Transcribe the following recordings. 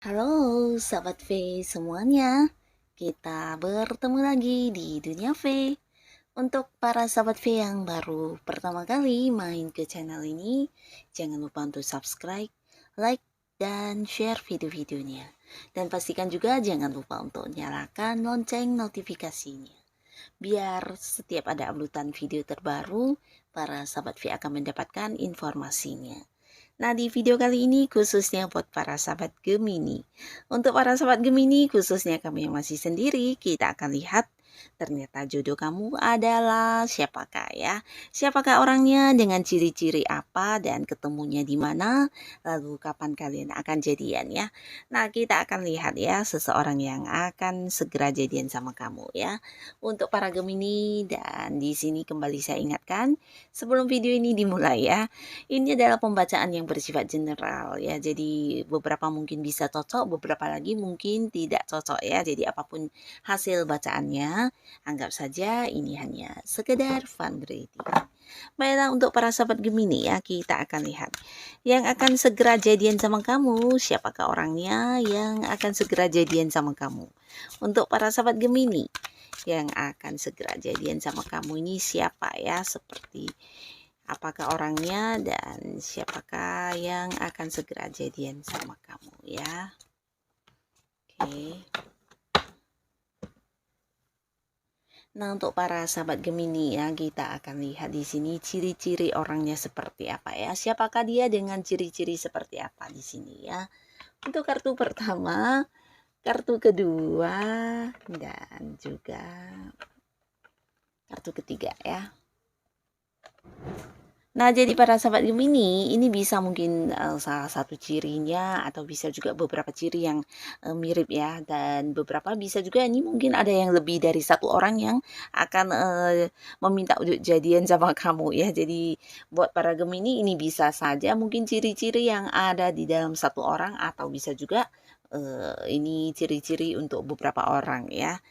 Halo Sahabat V semuanya, kita bertemu lagi di Dunia V. Untuk para Sahabat V yang baru pertama kali main ke channel ini, jangan lupa untuk subscribe, like, dan share video-videonya. Dan pastikan juga jangan lupa untuk nyalakan lonceng notifikasinya. Biar setiap ada uploadan video terbaru, para Sahabat V akan mendapatkan informasinya. Nah, di video kali ini khususnya buat para sahabat Gemini. Untuk para sahabat Gemini, khususnya kamu yang masih sendiri, kita akan lihat ternyata jodoh kamu adalah siapakah ya? Siapakah orangnya, dengan ciri-ciri apa, dan ketemunya di mana, lalu kapan kalian akan jadian ya? Nah, kita akan lihat ya seseorang yang akan segera jadian sama kamu ya. Untuk para Gemini, dan di sini kembali saya ingatkan sebelum video ini dimulai ya. Ini adalah pembacaan yang bersifat general ya. Jadi beberapa mungkin bisa cocok, beberapa lagi mungkin tidak cocok ya. Jadi apapun hasil bacaannya, anggap saja ini hanya sekedar fun reading. Baiklah, untuk para sahabat Gemini ya, kita akan lihat yang akan segera jadian sama kamu. Siapakah orangnya yang akan segera jadian sama kamu? Untuk para sahabat Gemini yang akan segera jadian sama kamu ini siapa ya? Seperti apakah orangnya dan siapakah yang akan segera jadian sama kamu ya? Oke. Nah, untuk para sahabat Gemini ya, kita akan lihat di sini ciri-ciri orangnya seperti apa ya. Siapakah dia dengan ciri-ciri seperti apa di sini ya. Untuk kartu pertama, kartu kedua, dan juga kartu ketiga ya. Nah, jadi para sahabat Gemini, ini bisa mungkin salah satu cirinya atau bisa juga beberapa ciri yang mirip ya, dan beberapa bisa juga ini mungkin ada yang lebih dari satu orang yang akan meminta untuk jadian sama kamu ya. Jadi buat para Gemini ini bisa saja mungkin ciri-ciri yang ada di dalam satu orang, atau bisa juga ini ciri-ciri untuk beberapa orang ya.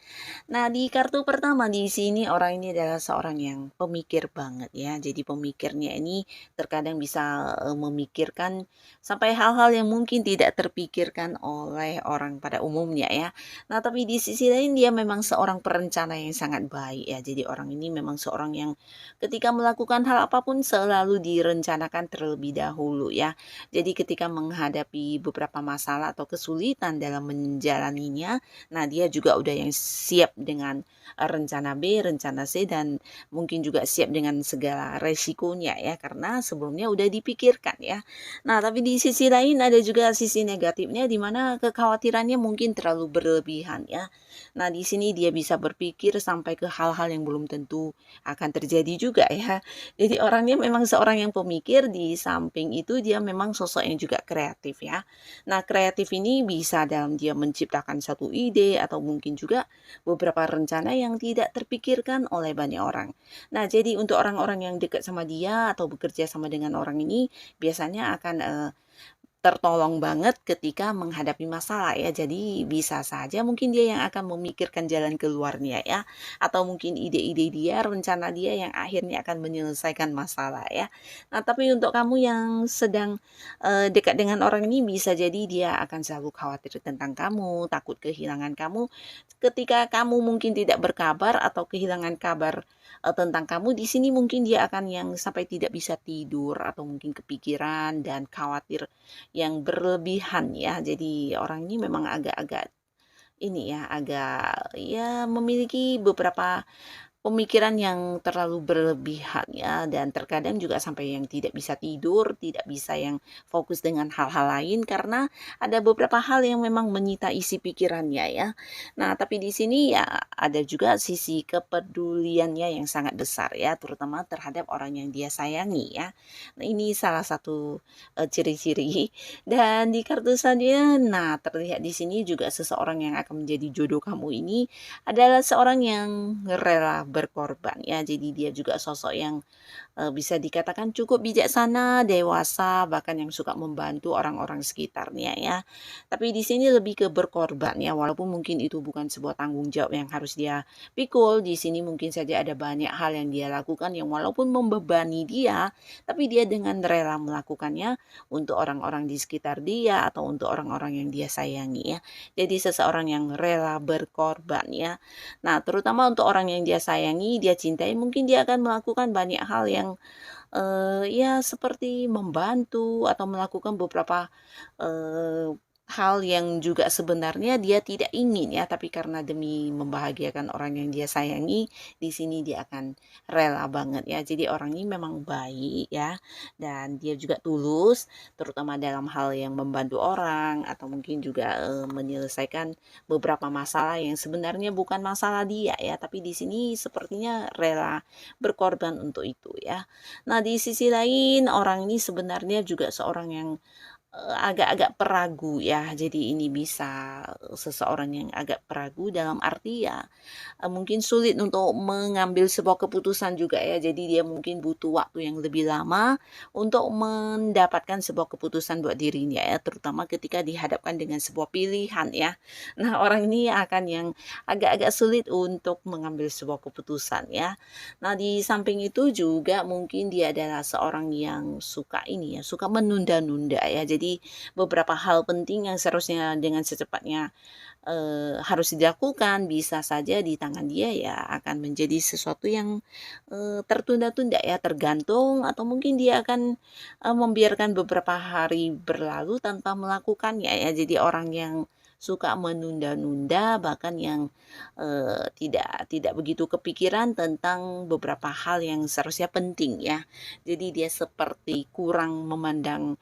Nah, di kartu pertama di sini orang ini adalah seorang yang pemikir banget ya. Jadi pemikirnya ini terkadang bisa memikirkan sampai hal-hal yang mungkin tidak terpikirkan oleh orang pada umumnya ya. Nah, tapi di sisi lain dia memang seorang perencana yang sangat baik ya. Jadi orang ini memang seorang yang ketika melakukan hal apapun selalu direncanakan terlebih dahulu ya. Jadi ketika menghadapi beberapa masalah atau kesulitan dalam menjalaninya, nah dia juga udah yang siap dengan rencana B, rencana C, dan mungkin juga siap dengan segala resikonya ya, karena sebelumnya udah dipikirkan ya. Nah, tapi di sisi lain ada juga sisi negatifnya, di mana kekhawatirannya mungkin terlalu berlebihan ya. Nah, di sini dia bisa berpikir sampai ke hal-hal yang belum tentu akan terjadi juga ya. Jadi orangnya memang seorang yang pemikir, di samping itu dia memang sosok yang juga kreatif ya. Nah, kreatif ini bisa dalam dia menciptakan satu ide, atau mungkin juga beberapa rencana yang tidak terpikirkan oleh banyak orang. Nah, jadi untuk orang-orang yang dekat sama dia atau bekerja sama dengan orang ini, biasanya akan tertolong banget ketika menghadapi masalah ya. Jadi bisa saja mungkin dia yang akan memikirkan jalan keluarnya ya, atau mungkin ide-ide dia, rencana dia yang akhirnya akan menyelesaikan masalah ya. Nah, tapi untuk kamu yang sedang dekat dengan orang ini, bisa jadi dia akan selalu khawatir tentang kamu, takut kehilangan kamu. Ketika kamu mungkin tidak berkabar atau kehilangan kabar tentang kamu, di sini mungkin dia akan yang sampai tidak bisa tidur, atau mungkin kepikiran dan khawatir yang berlebihan ya. Jadi orang ini memang agak-agak ini ya, agak ya memiliki beberapa pemikiran yang terlalu berlebihan ya, dan terkadang juga sampai yang tidak bisa tidur, tidak bisa yang fokus dengan hal-hal lain karena ada beberapa hal yang memang menyita isi pikirannya ya. Nah, tapi di sini ya ada juga sisi kepeduliannya yang sangat besar ya, terutama terhadap orang yang dia sayangi ya. Nah, ini salah satu ciri-ciri. Dan di kartu selanjutnya, nah terlihat di sini juga seseorang yang akan menjadi jodoh kamu ini adalah seorang yang rela berkorban ya. Jadi dia juga sosok yang bisa dikatakan cukup bijaksana, dewasa, bahkan yang suka membantu orang-orang sekitarnya ya. Tapi di sini lebih ke berkorban ya, walaupun mungkin itu bukan sebuah tanggung jawab yang harus dia pikul, di sini mungkin saja ada banyak hal yang dia lakukan yang walaupun membebani dia, tapi dia dengan rela melakukannya untuk orang-orang di sekitar dia atau untuk orang-orang yang dia sayangi ya. Jadi seseorang yang rela berkorban ya. Nah, terutama untuk orang yang dia sayangi, dia cintai, mungkin dia akan melakukan banyak hal yang ya seperti membantu atau melakukan beberapa, eee, hal yang juga sebenarnya dia tidak ingin ya, tapi karena demi membahagiakan orang yang dia sayangi, di sini dia akan rela banget ya. Jadi orang ini memang baik ya, dan dia juga tulus, terutama dalam hal yang membantu orang atau mungkin juga, menyelesaikan beberapa masalah yang sebenarnya bukan masalah dia ya, tapi di sini sepertinya rela berkorban untuk itu ya. Nah, di sisi lain orang ini sebenarnya juga seorang yang agak-agak peragu ya. Jadi ini bisa seseorang yang agak peragu dalam arti ya, mungkin sulit untuk mengambil sebuah keputusan juga ya. Jadi dia mungkin butuh waktu yang lebih lama untuk mendapatkan sebuah keputusan buat dirinya ya, terutama ketika dihadapkan dengan sebuah pilihan ya. Nah, orang ini akan yang agak-agak sulit untuk mengambil sebuah keputusan ya. Nah, di samping itu juga mungkin dia adalah seorang yang suka ini ya, suka menunda-nunda ya. Jadi beberapa hal penting yang seharusnya dengan secepatnya harus dilakukan, bisa saja di tangan dia ya akan menjadi sesuatu yang, tertunda-tunda ya, tergantung atau mungkin dia akan, membiarkan beberapa hari berlalu tanpa melakukannya ya. Jadi orang yang suka menunda-nunda, bahkan yang, tidak tidak begitu kepikiran tentang beberapa hal yang seharusnya penting ya. Jadi dia seperti kurang memandang,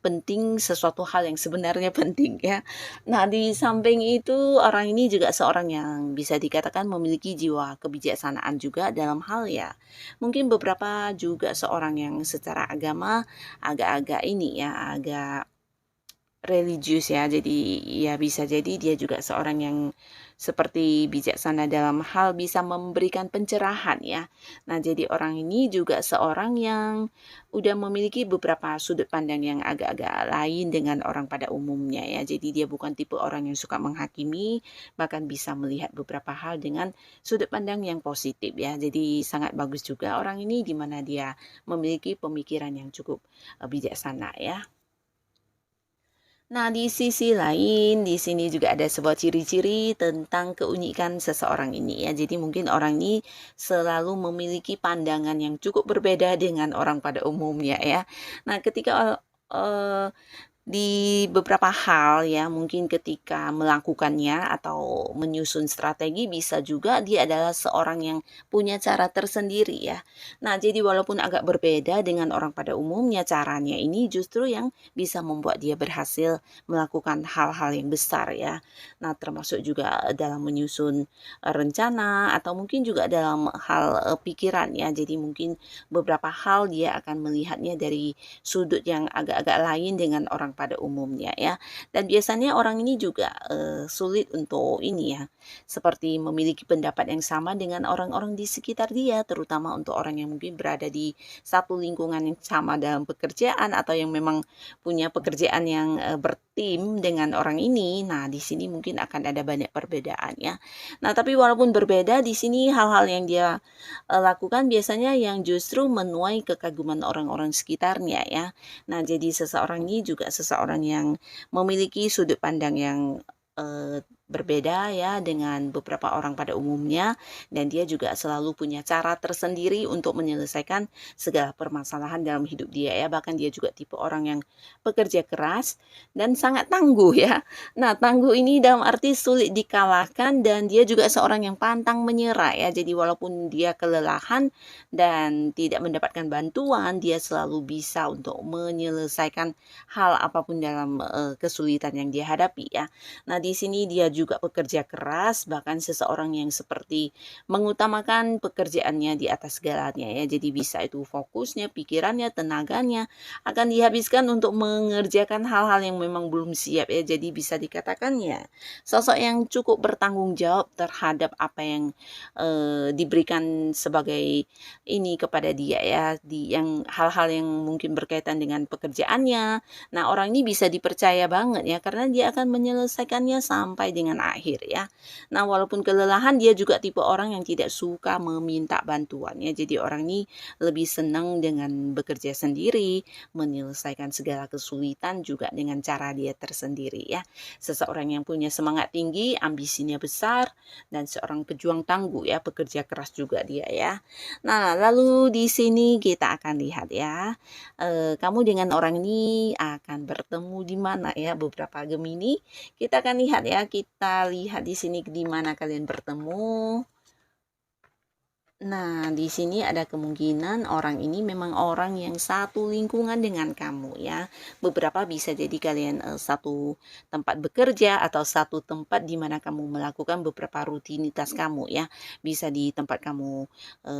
penting sesuatu hal yang sebenarnya penting ya. Nah, di samping itu orang ini juga seorang yang bisa dikatakan memiliki jiwa kebijaksanaan juga dalam hal ya, mungkin beberapa juga seorang yang secara agama agak-agak ini ya, agak religius ya. Jadi ya bisa jadi dia juga seorang yang seperti bijaksana dalam hal bisa memberikan pencerahan ya. Nah, jadi orang ini juga seorang yang udah memiliki beberapa sudut pandang yang agak-agak lain dengan orang pada umumnya ya. Jadi dia bukan tipe orang yang suka menghakimi, bahkan bisa melihat beberapa hal dengan sudut pandang yang positif ya. Jadi sangat bagus juga orang ini di mana dia memiliki pemikiran yang cukup bijaksana ya. Nah, di sisi lain, di sini juga ada sebuah ciri-ciri tentang keunikan seseorang ini ya. Jadi mungkin orang ini selalu memiliki pandangan yang cukup berbeda dengan orang pada umumnya ya. Nah, ketika eh, di beberapa hal ya, mungkin ketika melakukannya atau menyusun strategi bisa juga dia adalah seorang yang punya cara tersendiri ya. Nah, jadi walaupun agak berbeda dengan orang pada umumnya, caranya ini justru yang bisa membuat dia berhasil melakukan hal-hal yang besar ya. Nah, termasuk juga dalam menyusun rencana atau mungkin juga dalam hal pikiran ya. Jadi mungkin beberapa hal dia akan melihatnya dari sudut yang agak-agak lain dengan orang pada umumnya ya. Dan biasanya orang ini juga sulit untuk ini ya, seperti memiliki pendapat yang sama dengan orang-orang di sekitar dia, terutama untuk orang yang mungkin berada di satu lingkungan yang sama dalam pekerjaan atau yang memang punya pekerjaan yang bertim dengan orang ini. Nah, di sini mungkin akan ada banyak perbedaan ya. Nah, tapi walaupun berbeda di sini hal-hal yang dia lakukan biasanya yang justru menuai kekaguman orang-orang sekitarnya ya. Nah, jadi seseorang ini juga seseorang yang memiliki sudut pandang yang berbeda ya dengan beberapa orang pada umumnya, dan dia juga selalu punya cara tersendiri untuk menyelesaikan segala permasalahan dalam hidup dia ya. Bahkan dia juga tipe orang yang pekerja keras dan sangat tangguh ya. Nah, tangguh ini dalam arti sulit dikalahkan dan dia juga seorang yang pantang menyerah ya. Jadi walaupun dia kelelahan dan tidak mendapatkan bantuan, dia selalu bisa untuk menyelesaikan hal apapun dalam kesulitan yang dia hadapi ya. Nah, di sini dia juga pekerja keras, bahkan seseorang yang seperti mengutamakan pekerjaannya di atas segalanya ya. Jadi bisa itu fokusnya, pikirannya, tenaganya akan dihabiskan untuk mengerjakan hal-hal yang memang belum siap ya. Jadi bisa dikatakan ya sosok yang cukup bertanggung jawab terhadap apa yang diberikan sebagai ini kepada dia ya, yang hal-hal yang mungkin berkaitan dengan pekerjaannya. Nah, orang ini bisa dipercaya banget ya karena dia akan menyelesaikannya sampai dengan akhir ya. Nah, walaupun kelelahan dia juga tipe orang yang tidak suka meminta bantuan ya. Jadi orang ini lebih senang dengan bekerja sendiri, menyelesaikan segala kesulitan juga dengan cara dia tersendiri ya. Seseorang yang punya semangat tinggi, ambisinya besar, dan seorang pejuang tangguh ya, pekerja keras juga dia ya. Nah, lalu di sini kita akan lihat ya, kamu dengan orang ini akan bertemu di mana ya, beberapa Gemini. Kita akan lihat ya, kita lihat di sini di mana kalian bertemu. Nah, di sini ada kemungkinan orang ini memang orang yang satu lingkungan dengan kamu ya. Beberapa bisa jadi kalian satu tempat bekerja atau satu tempat di mana kamu melakukan beberapa rutinitas kamu ya. Bisa di tempat kamu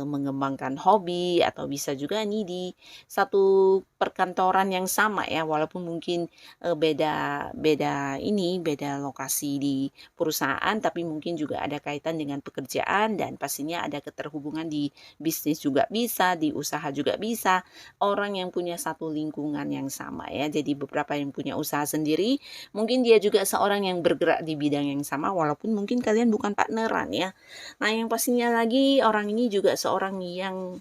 mengembangkan hobi atau bisa juga nih di satu perkantoran yang sama ya, walaupun mungkin beda beda ini beda lokasi di perusahaan, tapi mungkin juga ada kaitan dengan pekerjaan dan pastinya ada keterhubungan di bisnis juga bisa, di usaha juga bisa. Orang yang punya satu lingkungan yang sama ya. Jadi beberapa yang punya usaha sendiri, mungkin dia juga seorang yang bergerak di bidang yang sama walaupun mungkin kalian bukan partneran ya. Nah, yang pastinya lagi orang ini juga seorang yang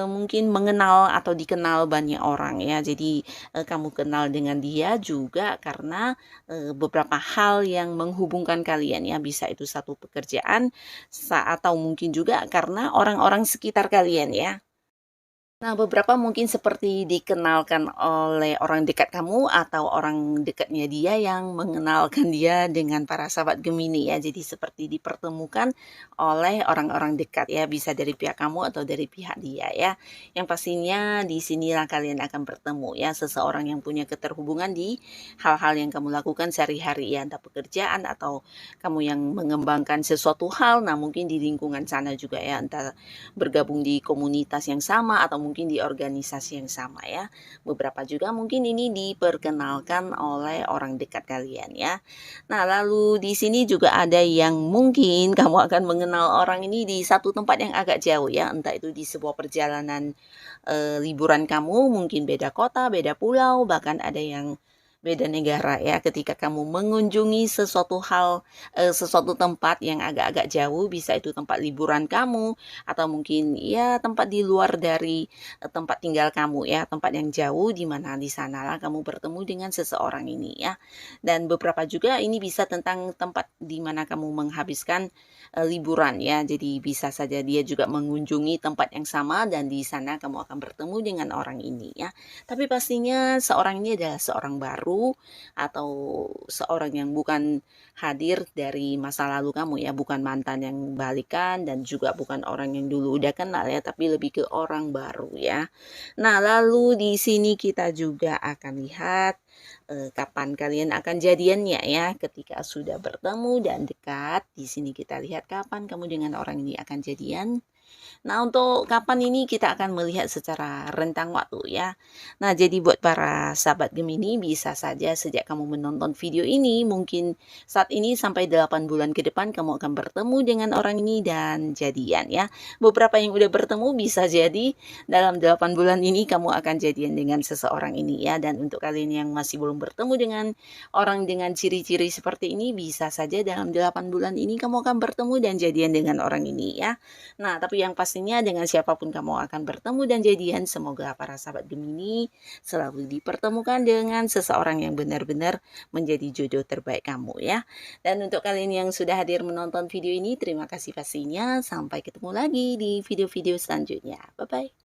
mungkin mengenal atau dikenal banyak orang ya. Jadi, kamu kenal dengan dia juga karena, beberapa hal yang menghubungkan kalian ya. Bisa itu satu pekerjaan atau mungkin juga karena orang-orang sekitar kalian ya. Nah, beberapa mungkin seperti dikenalkan oleh orang dekat kamu atau orang dekatnya dia yang mengenalkan dia dengan para sahabat Gemini ya. Jadi seperti dipertemukan oleh orang-orang dekat ya, bisa dari pihak kamu atau dari pihak dia ya. Yang pastinya di sinilah kalian akan bertemu ya, seseorang yang punya keterhubungan di hal-hal yang kamu lakukan sehari-hari ya, entah pekerjaan atau kamu yang mengembangkan sesuatu hal. Nah, mungkin di lingkungan sana juga ya, entah bergabung di komunitas yang sama atau mungkin di organisasi yang sama ya. Beberapa juga mungkin ini diperkenalkan oleh orang dekat kalian ya. Nah, lalu di sini juga ada yang mungkin kamu akan mengenal orang ini di satu tempat yang agak jauh ya, entah itu di sebuah perjalanan liburan kamu, mungkin beda kota, beda pulau, bahkan ada yang beda negara ya. Ketika kamu mengunjungi sesuatu hal, sesuatu tempat yang agak-agak jauh, bisa itu tempat liburan kamu atau mungkin ya tempat di luar dari tempat tinggal kamu ya, tempat yang jauh di mana di sanalah kamu bertemu dengan seseorang ini ya. Dan beberapa juga ini bisa tentang tempat di mana kamu menghabiskan liburan ya. Jadi bisa saja dia juga mengunjungi tempat yang sama dan di sana kamu akan bertemu dengan orang ini ya. Tapi pastinya seorang ini adalah seorang baru atau seorang yang bukan hadir dari masa lalu kamu ya, bukan mantan yang balikan dan juga bukan orang yang dulu udah kenal ya, tapi lebih ke orang baru ya. Nah, lalu di sini kita juga akan lihat kapan kalian akan jadiannya ya, ketika sudah bertemu dan dekat. Di sini kita lihat kapan kamu dengan orang ini akan jadian. Nah, untuk kapan ini kita akan melihat secara rentang waktu ya. Nah, jadi buat para sahabat Gemini bisa saja sejak kamu menonton video ini mungkin saat ini sampai 8 bulan ke depan kamu akan bertemu dengan orang ini dan jadian ya. Beberapa yang udah bertemu bisa jadi dalam 8 bulan ini kamu akan jadian dengan seseorang ini ya. Dan untuk kalian yang masih belum bertemu dengan orang dengan ciri-ciri seperti ini bisa saja dalam 8 bulan ini kamu akan bertemu dan jadian dengan orang ini ya. Nah, tapi yang pastinya dengan siapapun kamu akan bertemu dan jadian, semoga para sahabat Gemini selalu dipertemukan dengan seseorang yang benar-benar menjadi jodoh terbaik kamu ya. Dan untuk kalian yang sudah hadir menonton video ini, terima kasih pastinya. Sampai ketemu lagi di video-video selanjutnya. Bye-bye.